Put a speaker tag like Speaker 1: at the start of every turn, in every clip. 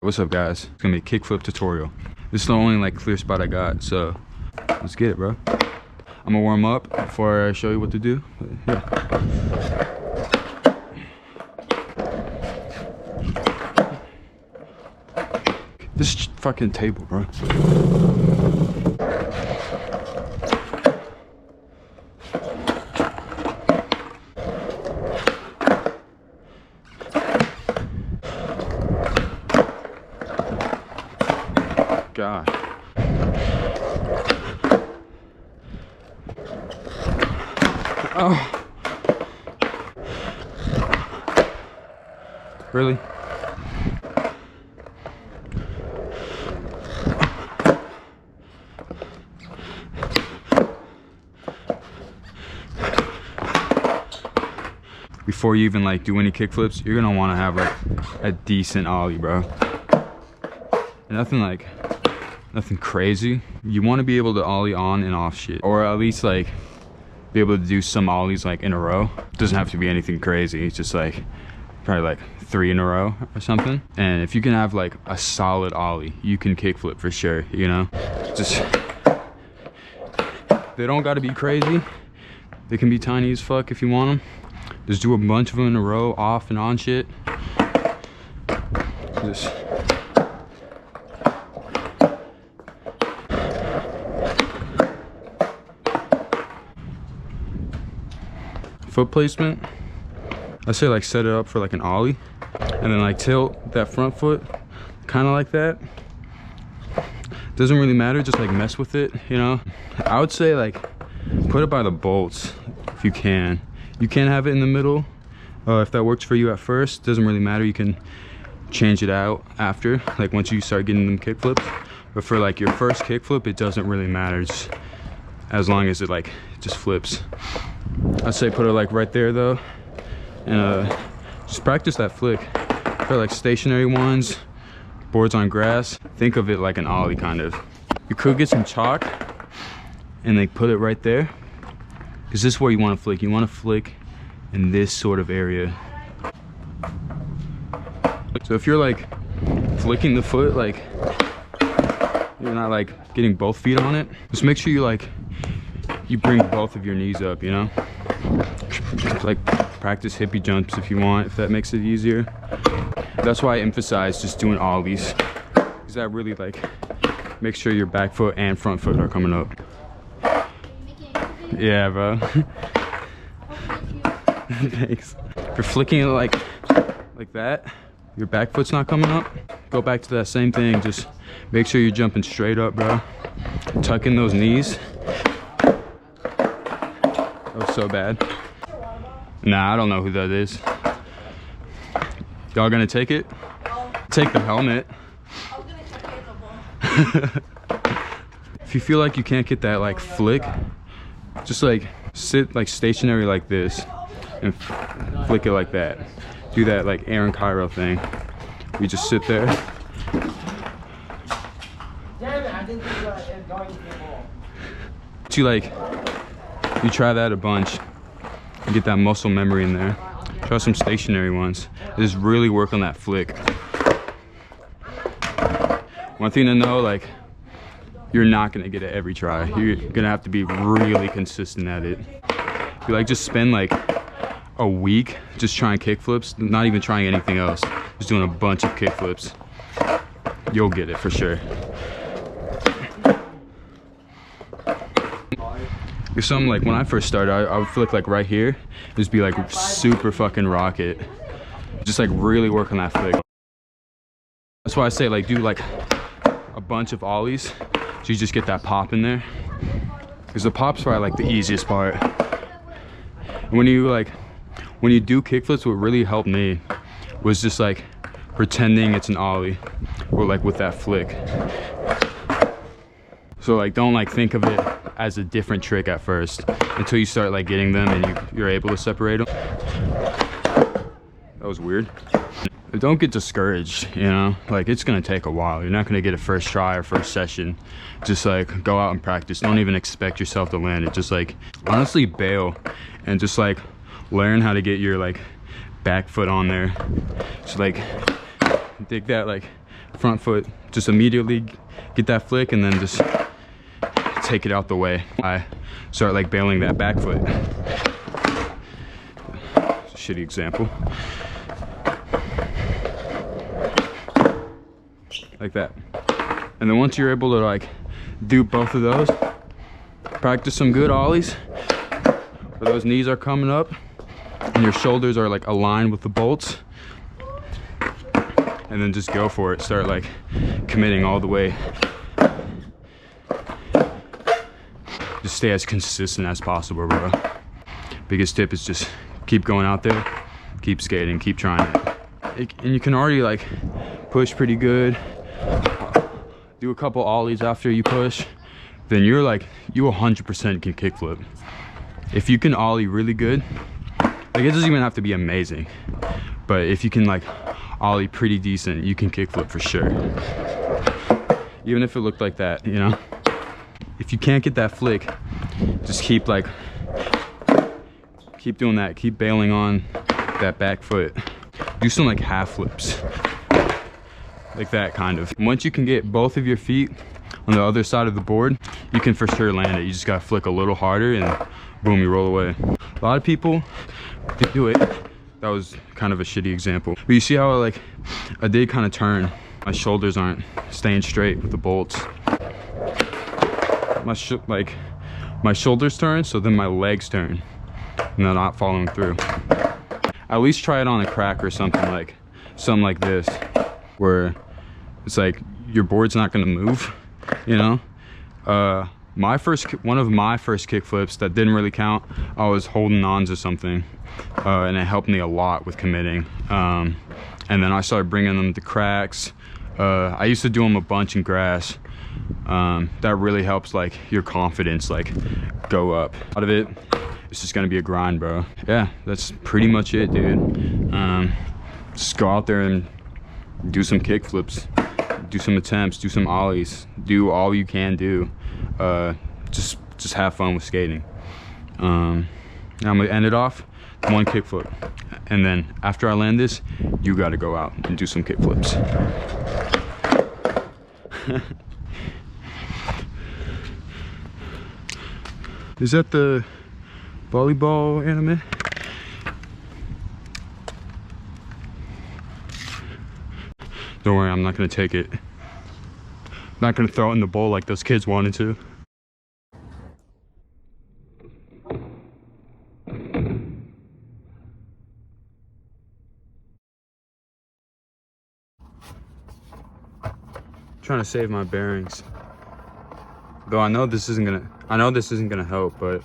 Speaker 1: What's up, guys? It's gonna be a kickflip tutorial. This is the only like clear spot I got, so let's get it, bro. I'm gonna warm up before I show you what to do. Yeah. This fucking table, bro. God. Oh. Really? Before you even like do any kickflips, you're gonna want to have like a decent ollie, bro. Nothing crazy. You want to be able to ollie on and off shit, or at least like be able to do some ollies like in a row. It doesn't have to be anything crazy. It's just like probably like 3 in a row or something. And if you can have like a solid ollie, you can kickflip for sure, you know? Just, they don't got to be crazy. They can be tiny as fuck if you want them. Just do a bunch of them in a row, off and on shit. Just foot placement, I say like set it up for like an ollie and then like tilt that front foot kind of like that. Doesn't really matter, just like mess with it, you know? I would say like put it by the bolts if you can. You can have it in the middle if that works for you at first. Doesn't really matter, you can change it out after, like once you start getting them kickflips. But for like your first kickflip, it doesn't really matter, just as long as it like just flips. I'd say put it like right there though, and just practice that flick. For like stationary ones, boards on grass, think of it like an ollie kind of. You could get some chalk and like put it right there, because this is where you want to flick. You want to flick in this sort of area. So if you're like flicking the foot, like you're not like getting both feet on it, just make sure you bring both of your knees up, you know? Like practice hippie jumps if you want, if that makes it easier. That's why I emphasize just doing ollies, because that really like makes sure your back foot and front foot are coming up. Yeah, bro. Thanks. If you're flicking it like that, your back foot's not coming up, go back to that same thing. Just make sure you're jumping straight up, bro. Tuck in those knees. That was so bad. Nah, I don't know who that is. Y'all gonna take it? Take the helmet. If you feel like you can't get that like flick, just like sit like stationary like this and flick it like that. Do that like Aaron Cairo thing. We just sit there. You try that a bunch and get that muscle memory in there. Try some stationary ones. Just really work on that flick. One thing to know, like, you're not gonna get it every try. You're gonna have to be really consistent at it. If you like just spend like a week just trying kickflips, not even trying anything else, just doing a bunch of kickflips, you'll get it for sure. There's something like when I first started, I would flick like right here, just be like super fucking rocket. Just like really work on that flick. That's why I say like do like a bunch of ollies, so you just get that pop in there. Because the pop's probably like the easiest part. And when you do kickflips, what really helped me was just like pretending it's an ollie, or like with that flick. So like don't like think of it as a different trick at first until you start like getting them and you're able to separate them. That was weird. Don't get discouraged, you know? Like it's gonna take a while. You're not gonna get a first try or first session. Just like go out and practice. Don't even expect yourself to land it. Just like honestly bail and just like learn how to get your like back foot on there. So like dig that like front foot, just immediately get that flick and then just take it out the way. I start like bailing that back foot. Shitty example. Like that. And then once you're able to like do both of those, practice some good ollies where those knees are coming up and your shoulders are like aligned with the bolts, and then just go for it. Start like committing all the way. Just stay as consistent as possible, bro. Biggest tip is just keep going out there, keep skating, keep trying it. And you can already like push pretty good. Do a couple ollies after you push, then you're like, you 100% can kickflip. If you can ollie really good, like it doesn't even have to be amazing, but if you can like ollie pretty decent, you can kickflip for sure. Even if it looked like that, you know? If you can't get that flick, just keep doing that, keep bailing on that back foot. Do some like half flips. Like that kind of. Once you can get both of your feet on the other side of the board, you can for sure land it. You just gotta flick a little harder and boom, you roll away. A lot of people do it. That was kind of a shitty example. But you see how like I did kind of turn. My shoulders aren't staying straight with the bolts. My shoulders turn, so then my legs turn and they're not following through. At least try it on a crack or something like this, where it's like your board's not gonna move, you know? One of my first kick flips that didn't really count, I was holding on to something, and it helped me a lot with committing. And then I started bringing them to cracks. I used to do them a bunch in grass. That really helps like your confidence like go up. Out of it, it's just gonna be a grind, bro. Yeah, that's pretty much it, dude. Just go out there and do some kick flips, do some attempts, do some ollies, do all you can do. Just have fun with skating. Now I'm gonna end it off one kick flip, and then after I land this, you gotta go out and do some kick flips. Is that the volleyball anime? Don't worry, I'm not gonna take it. I'm not gonna throw it in the bowl like those kids wanted to. Trying to save my bearings. Though I know this isn't gonna help, but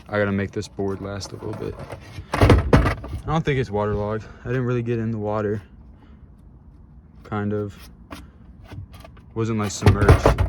Speaker 1: I gotta make this board last a little bit. I don't think it's waterlogged. I didn't really get in the water. Kind of. Wasn't like submerged.